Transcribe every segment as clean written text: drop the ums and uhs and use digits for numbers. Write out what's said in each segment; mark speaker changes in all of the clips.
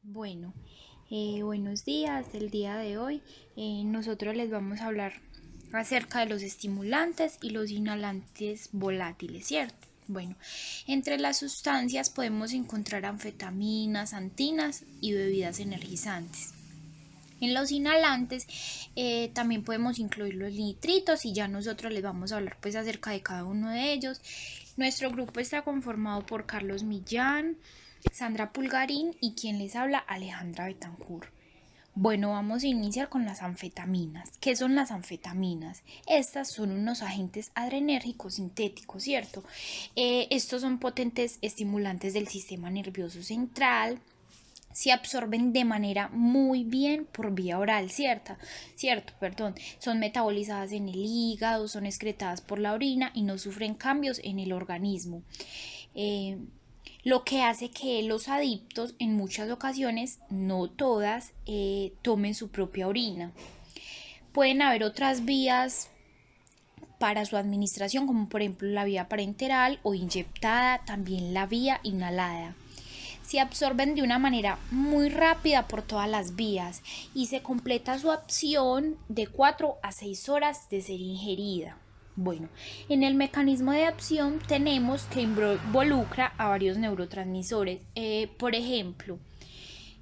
Speaker 1: Bueno, buenos días. El día de hoy nosotros les vamos a hablar acerca de los estimulantes y los inhalantes volátiles, ¿cierto? Bueno, entre las sustancias podemos encontrar anfetaminas, antinas y bebidas energizantes. En los inhalantes también podemos incluir los nitritos y ya nosotros les vamos a hablar pues acerca de cada uno de ellos. Nuestro grupo está conformado por Carlos Millán, Sandra Pulgarín y quien les habla, Alejandra Betancourt. Bueno, vamos a iniciar con las anfetaminas. ¿Qué son las anfetaminas? Estas son unos agentes adrenérgicos sintéticos, ¿cierto? Estos son potentes estimulantes del sistema nervioso central, se absorben de manera muy bien por vía oral, son metabolizadas en el hígado, son excretadas por la orina y no sufren cambios en el organismo. Eh, lo que hace que los adictos en muchas ocasiones, no todas, tomen su propia orina. Pueden haber otras vías para su administración, como por ejemplo la vía parenteral o inyectada, también la vía inhalada. Se absorben de una manera muy rápida por todas las vías y se completa su acción de 4 a 6 horas de ser ingerida. Bueno, en el mecanismo de acción tenemos que involucra a varios neurotransmisores. Por ejemplo,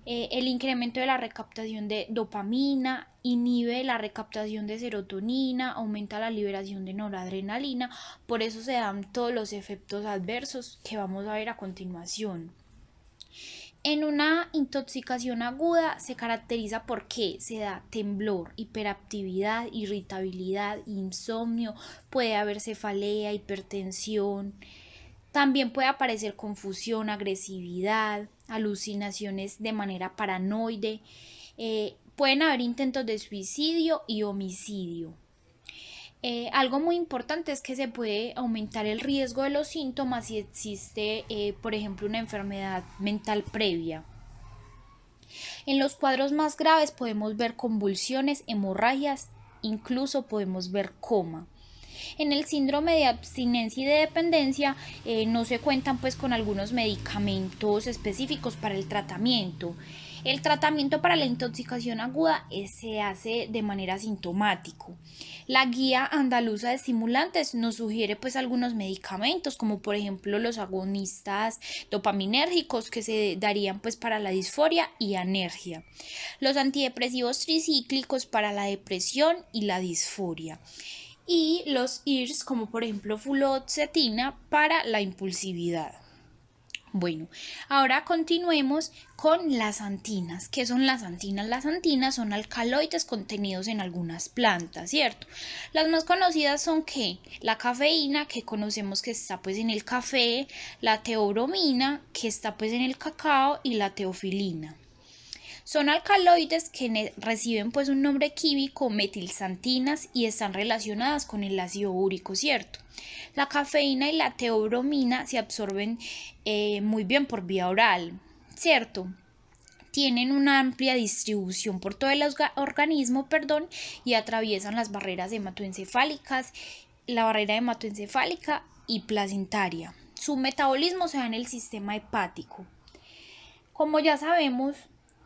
Speaker 1: el incremento de la recaptación de dopamina, inhibe la recaptación de serotonina, aumenta la liberación de noradrenalina, por eso se dan todos los efectos adversos que vamos a ver a continuación. En una intoxicación aguda se caracteriza porque se da temblor, hiperactividad, irritabilidad, insomnio, puede haber cefalea, hipertensión. También puede aparecer confusión, agresividad, alucinaciones de manera paranoide. Pueden haber intentos de suicidio y homicidio. Algo muy importante es que se puede aumentar el riesgo de los síntomas si existe, por ejemplo, una enfermedad mental previa. En los cuadros más graves podemos ver convulsiones, hemorragias, incluso podemos ver coma. En el síndrome de abstinencia y de dependencia no se cuentan pues con algunos medicamentos específicos para el tratamiento. El tratamiento para la intoxicación aguda se hace de manera sintomático. La guía andaluza de estimulantes nos sugiere pues algunos medicamentos como por ejemplo los agonistas dopaminérgicos que se darían pues para la disforia y anergia. Los antidepresivos tricíclicos para la depresión y la disforia y los IRS como por ejemplo fluoxetina para la impulsividad. Bueno, ahora continuemos con las antinas. ¿Qué son las antinas? Las antinas son alcaloides contenidos en algunas plantas, ¿cierto? Las más conocidas son ¿qué? La cafeína, que conocemos que está pues en el café, la teobromina, que está pues en el cacao, y la teofilina. Son alcaloides que reciben pues un nombre químico, metilsantinas, y están relacionadas con el ácido úrico, ¿cierto? La cafeína y la teobromina se absorben muy bien por vía oral, ¿cierto? Tienen una amplia distribución por todo el organismo, y atraviesan las barreras hematoencefálicas, la barrera hematoencefálica y placentaria. Su metabolismo se da en el sistema hepático. Como ya sabemos,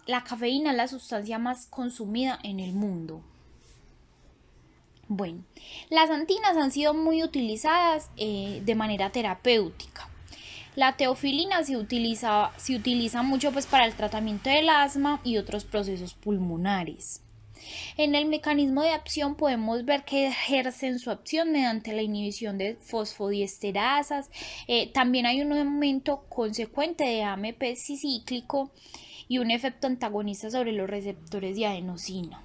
Speaker 1: la cafeína es la sustancia más consumida en el mundo. Bueno, las antinas han sido muy utilizadas de manera terapéutica. La teofilina se utiliza mucho pues, para el tratamiento del asma y otros procesos pulmonares. En el mecanismo de acción podemos ver que ejercen su acción mediante la inhibición de fosfodiesterasas. También hay un aumento consecuente de AMP cíclico y un efecto antagonista sobre los receptores de adenosina.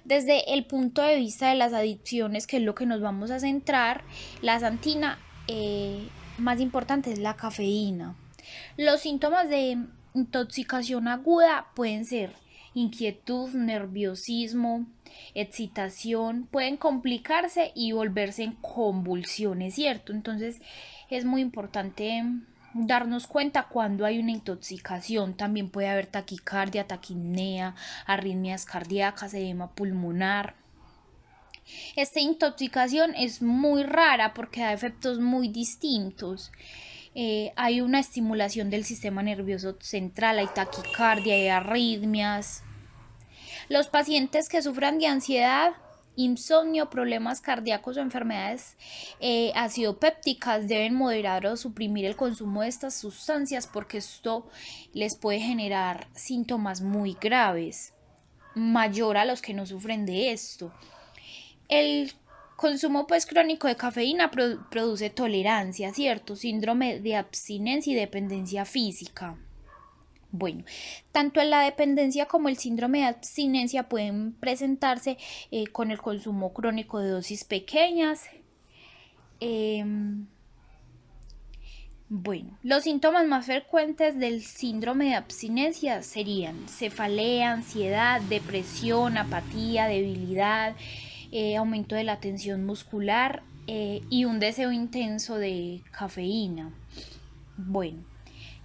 Speaker 1: Desde el punto de vista de las adicciones, que es lo que nos vamos a centrar, la santina más importante es la cafeína. Los síntomas de intoxicación aguda pueden ser inquietud, nerviosismo, excitación, pueden complicarse y volverse en convulsiones, ¿cierto? Entonces es muy importante darnos cuenta cuando hay una intoxicación. También puede haber taquicardia, taquipnea, arritmias cardíacas, edema pulmonar. Esta intoxicación es muy rara porque da efectos muy distintos hay una estimulación del sistema nervioso central, hay taquicardia, hay arritmias. Los pacientes que sufran de ansiedad, insomnio, problemas cardíacos o enfermedades acidopépticas deben moderar o suprimir el consumo de estas sustancias porque esto les puede generar síntomas muy graves, mayor a los que no sufren de esto. El consumo pues crónico de cafeína produce tolerancia, ¿cierto? Síndrome de abstinencia y dependencia física. Bueno, tanto la dependencia como el síndrome de abstinencia pueden presentarse con el consumo crónico de dosis pequeñas. Eh, bueno, los síntomas más frecuentes del síndrome de abstinencia serían cefalea, ansiedad, depresión, apatía, debilidad, aumento de la tensión muscular y un deseo intenso de cafeína. Bueno,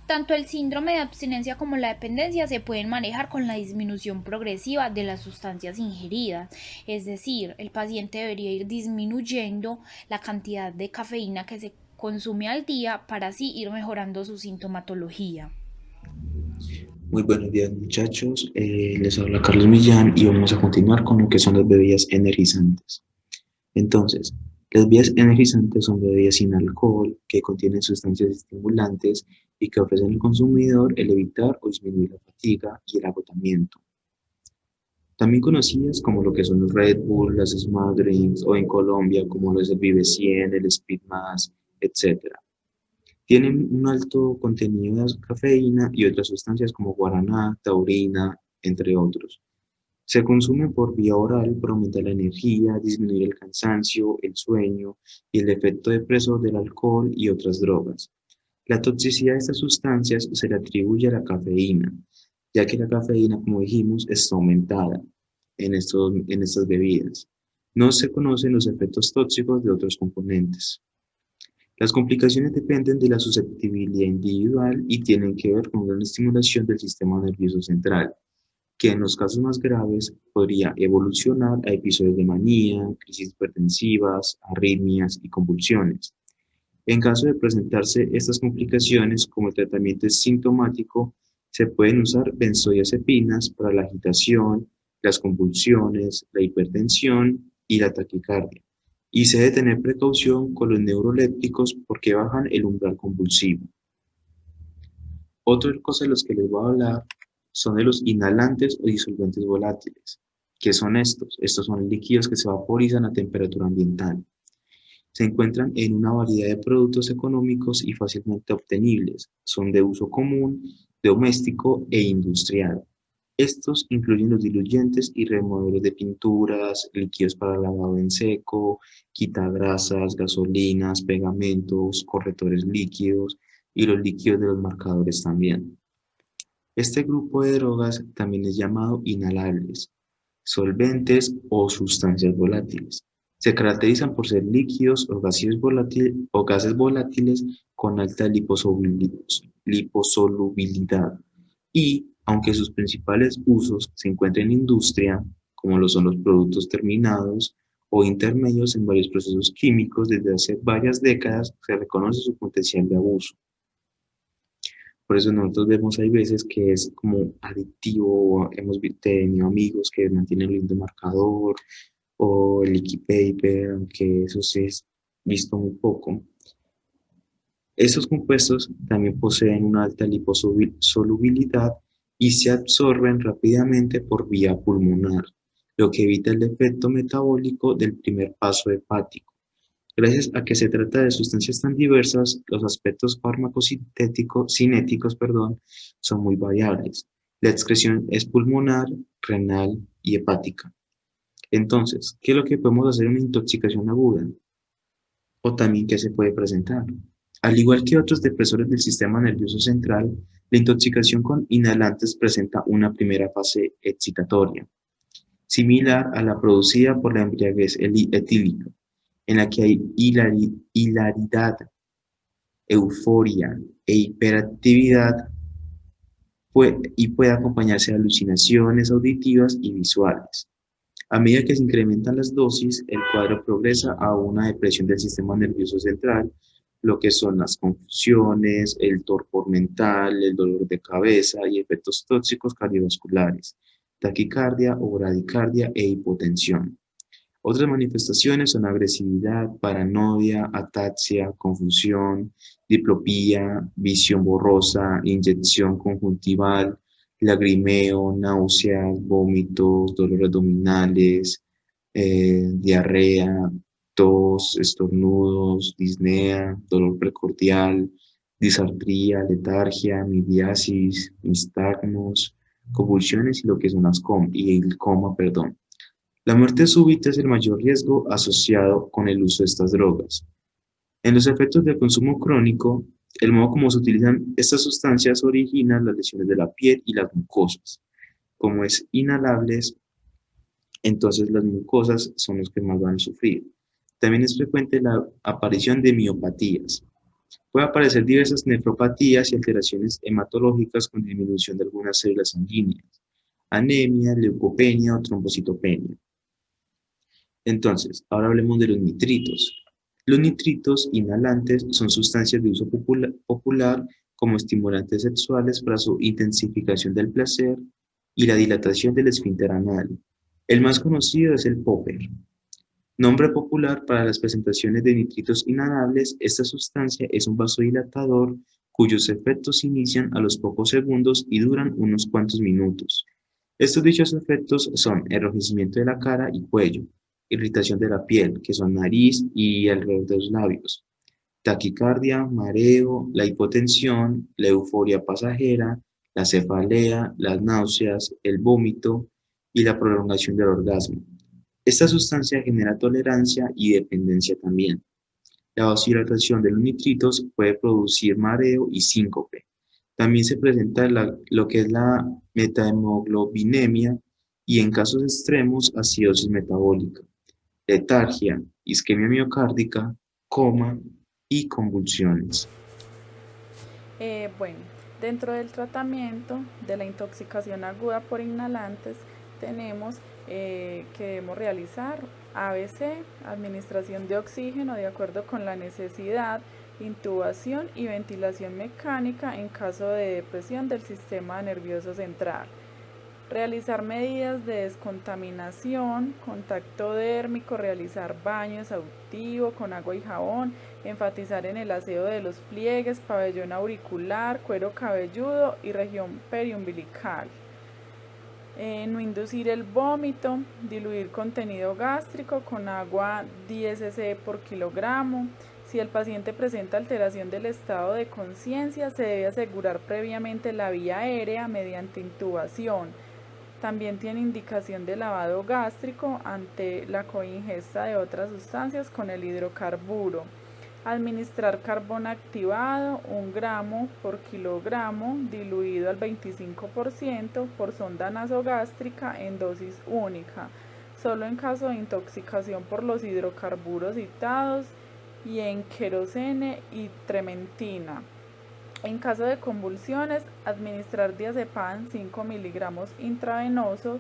Speaker 1: tanto el síndrome de abstinencia como la dependencia se pueden manejar con la disminución progresiva de las sustancias ingeridas, es decir, el paciente debería ir disminuyendo la cantidad de cafeína que se consume al día para así ir mejorando su sintomatología.
Speaker 2: Muy buenos días muchachos, les habla Carlos Millán y vamos a continuar con lo que son las bebidas energizantes. Entonces, las bebidas energizantes son bebidas sin alcohol que contienen sustancias estimulantes y que ofrecen al consumidor el evitar o disminuir la fatiga y el agotamiento. También conocidas como lo que son los Red Bull, las Smart Drinks o en Colombia como los el Vive 100, el Speed Más, etc. Tienen un alto contenido de cafeína y otras sustancias como guaraná, taurina, entre otros. Se consumen por vía oral para aumentar la energía, disminuir el cansancio, el sueño y el efecto depresor del alcohol y otras drogas. La toxicidad de estas sustancias se le atribuye a la cafeína, ya que la cafeína, como dijimos, está aumentada en estas bebidas. No se conocen los efectos tóxicos de otros componentes. Las complicaciones dependen de la susceptibilidad individual y tienen que ver con una estimulación del sistema nervioso central, que en los casos más graves podría evolucionar a episodios de manía, crisis hipertensivas, arritmias y convulsiones. En caso de presentarse estas complicaciones como el tratamiento es sintomático, se pueden usar benzodiazepinas para la agitación, las convulsiones, la hipertensión y la taquicardia. Y se debe tener precaución con los neurolépticos porque bajan el umbral convulsivo. Otra cosa de los que les voy a hablar son de los inhalantes o disolventes volátiles. ¿Qué son estos? Estos son líquidos que se vaporizan a temperatura ambiental. Se encuentran en una variedad de productos económicos y fácilmente obtenibles. Son de uso común, doméstico e industrial. Estos incluyen los diluyentes y removedores de pinturas, líquidos para lavado en seco, quitagrasas, gasolinas, pegamentos, correctores líquidos y los líquidos de los marcadores también. Este grupo de drogas también es llamado inhalables, solventes o sustancias volátiles. Se caracterizan por ser líquidos o gases volátiles con alta liposolubilidad y, aunque sus principales usos se encuentran en industria, como lo son los productos terminados o intermedios en varios procesos químicos desde hace varias décadas, se reconoce su potencial de abuso. Por eso nosotros vemos hay veces que es como adictivo, hemos tenido amigos que mantienen el lindo marcador o el liquid paper, aunque eso se es visto muy poco. Estos compuestos también poseen una alta liposolubilidad y se absorben rápidamente por vía pulmonar, lo que evita el efecto metabólico del primer paso hepático. Gracias a que se trata de sustancias tan diversas, los aspectos cinéticos, son muy variables. La excreción es pulmonar, renal y hepática. Entonces, ¿qué es lo que podemos hacer en una intoxicación aguda? O también qué se puede presentar. Al igual que otros depresores del sistema nervioso central, la intoxicación con inhalantes presenta una primera fase excitatoria, similar a la producida por la embriaguez etílica, en la que hay hilaridad, euforia e hiperactividad y puede acompañarse de alucinaciones auditivas y visuales. A medida que se incrementan las dosis, el cuadro progresa a una depresión del sistema nervioso central, lo que son las confusiones, el torpor mental, el dolor de cabeza y efectos tóxicos cardiovasculares, taquicardia o bradicardia e hipotensión. Otras manifestaciones son agresividad, paranoia, ataxia, confusión, diplopía, visión borrosa, inyección conjuntival, lagrimeo, náuseas, vómitos, dolores abdominales, diarrea, tos, estornudos, disnea, dolor precordial, disartría, letargia, miriasis, nistagmos, convulsiones y lo que son y el coma, perdón. La muerte súbita es el mayor riesgo asociado con el uso de estas drogas. En los efectos del consumo crónico, el modo como se utilizan estas sustancias origina las lesiones de la piel y las mucosas. Como es inhalables, entonces las mucosas son los que más van a sufrir. También es frecuente la aparición de miopatías. Puede aparecer diversas nefropatías y alteraciones hematológicas con disminución de algunas células sanguíneas, anemia, leucopenia o trombocitopenia. Entonces, ahora hablemos de los nitritos. Los nitritos inhalantes son sustancias de uso popular como estimulantes sexuales para su intensificación del placer y la dilatación del esfínter anal. El más conocido es el popper. Nombre popular para las presentaciones de nitritos inhalables, esta sustancia es un vasodilatador cuyos efectos se inician a los pocos segundos y duran unos cuantos minutos. Estos dichos efectos son enrojecimiento de la cara y cuello, irritación de la piel, que son nariz y alrededor de los labios, taquicardia, mareo, la hipotensión, la euforia pasajera, la cefalea, las náuseas, el vómito y la prolongación del orgasmo. Esta sustancia genera tolerancia y dependencia también. La vasodilatación de los nitritos puede producir mareo y síncope. También se presenta lo que es la metahemoglobinemia y en casos extremos acidosis metabólica, letargia, isquemia miocárdica, coma y convulsiones.
Speaker 3: Bueno, dentro del tratamiento de la intoxicación aguda por inhalantes tenemos que debemos realizar ABC, administración de oxígeno de acuerdo con la necesidad, intubación y ventilación mecánica en caso de depresión del sistema nervioso central. Realizar medidas de descontaminación, contacto dérmico, realizar baño exhaustivo con agua y jabón, enfatizar en el aseo de los pliegues, pabellón auricular, cuero cabelludo y región periumbilical. No inducir el vómito, diluir contenido gástrico con agua 10 cc por kilogramo. Si el paciente presenta alteración del estado de conciencia, se debe asegurar previamente la vía aérea mediante intubación. También tiene indicación de lavado gástrico ante la coingesta de otras sustancias con el hidrocarburo. Administrar carbón activado 1 gramo por kilogramo diluido al 25% por sonda nasogástrica en dosis única, solo en caso de intoxicación por los hidrocarburos citados y en querosene y trementina. En caso de convulsiones, administrar diazepam 5 miligramos intravenoso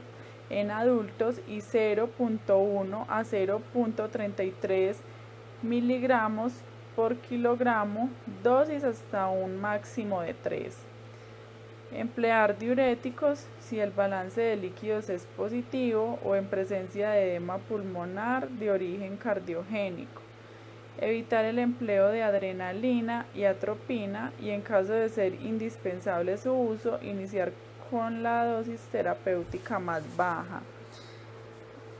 Speaker 3: en adultos y 0.1 a 0.33 miligramos por kilogramo, dosis hasta un máximo de 3. Emplear diuréticos si el balance de líquidos es positivo o en presencia de edema pulmonar de origen cardiogénico. Evitar el empleo de adrenalina y atropina y en caso de ser indispensable su uso, iniciar con la dosis terapéutica más baja.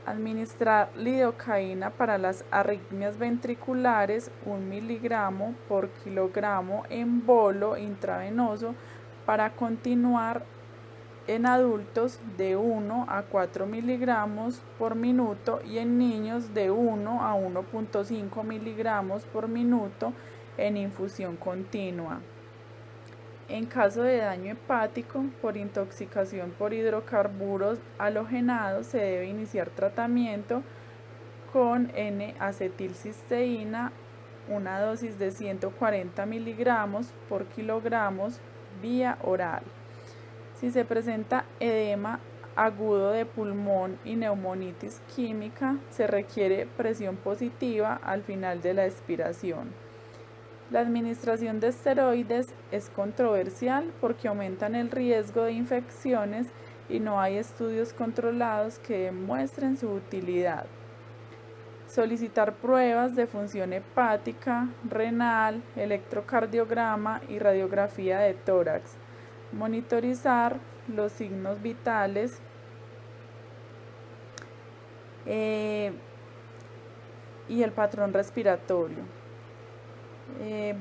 Speaker 3: Administrar lidocaína para las arritmias ventriculares 1 miligramo por kilogramo en bolo intravenoso para continuar en adultos de 1 a 4 miligramos por minuto y en niños de 1 a 1.5 miligramos por minuto en infusión continua. En caso de daño hepático por intoxicación por hidrocarburos halogenados, se debe iniciar tratamiento con N-acetilcisteína, una dosis de 140 miligramos por kilogramos vía oral. Si se presenta edema agudo de pulmón y neumonitis química, se requiere presión positiva al final de la expiración. La administración de esteroides es controversial porque aumentan el riesgo de infecciones y no hay estudios controlados que demuestren su utilidad. Solicitar pruebas de función hepática, renal, electrocardiograma y radiografía de tórax. Monitorizar los signos vitales. Y el patrón respiratorio.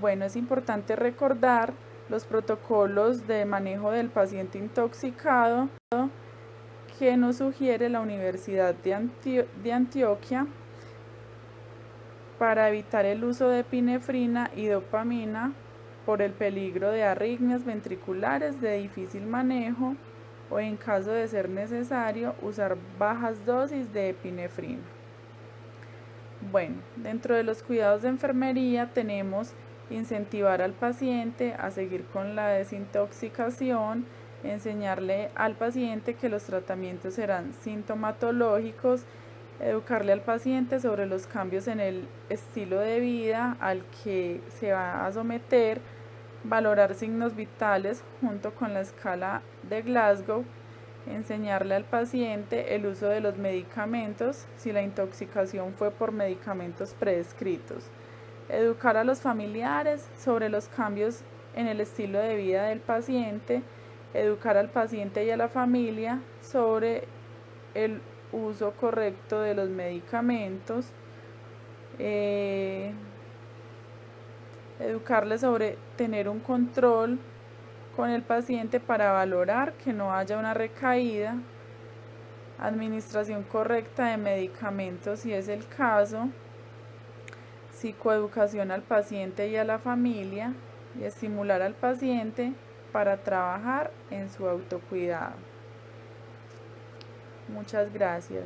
Speaker 3: Bueno, es importante recordar los protocolos de manejo del paciente intoxicado que nos sugiere la Universidad de Antioquia para evitar el uso de epinefrina y dopamina por el peligro de arritmias ventriculares de difícil manejo o en caso de ser necesario usar bajas dosis de epinefrina. Bueno, dentro de los cuidados de enfermería tenemos incentivar al paciente a seguir con la desintoxicación, enseñarle al paciente que los tratamientos serán sintomatológicos, educarle al paciente sobre los cambios en el estilo de vida al que se va a someter, valorar signos vitales junto con la escala de Glasgow, enseñarle al paciente el uso de los medicamentos si la intoxicación fue por medicamentos prescritos, educar a los familiares sobre los cambios en el estilo de vida del paciente, educar al paciente y a la familia sobre el uso correcto de los medicamentos, educarle sobre tener un control con el paciente para valorar que no haya una recaída, administración correcta de medicamentos si es el caso, psicoeducación al paciente y a la familia y estimular al paciente para trabajar en su autocuidado. Muchas gracias.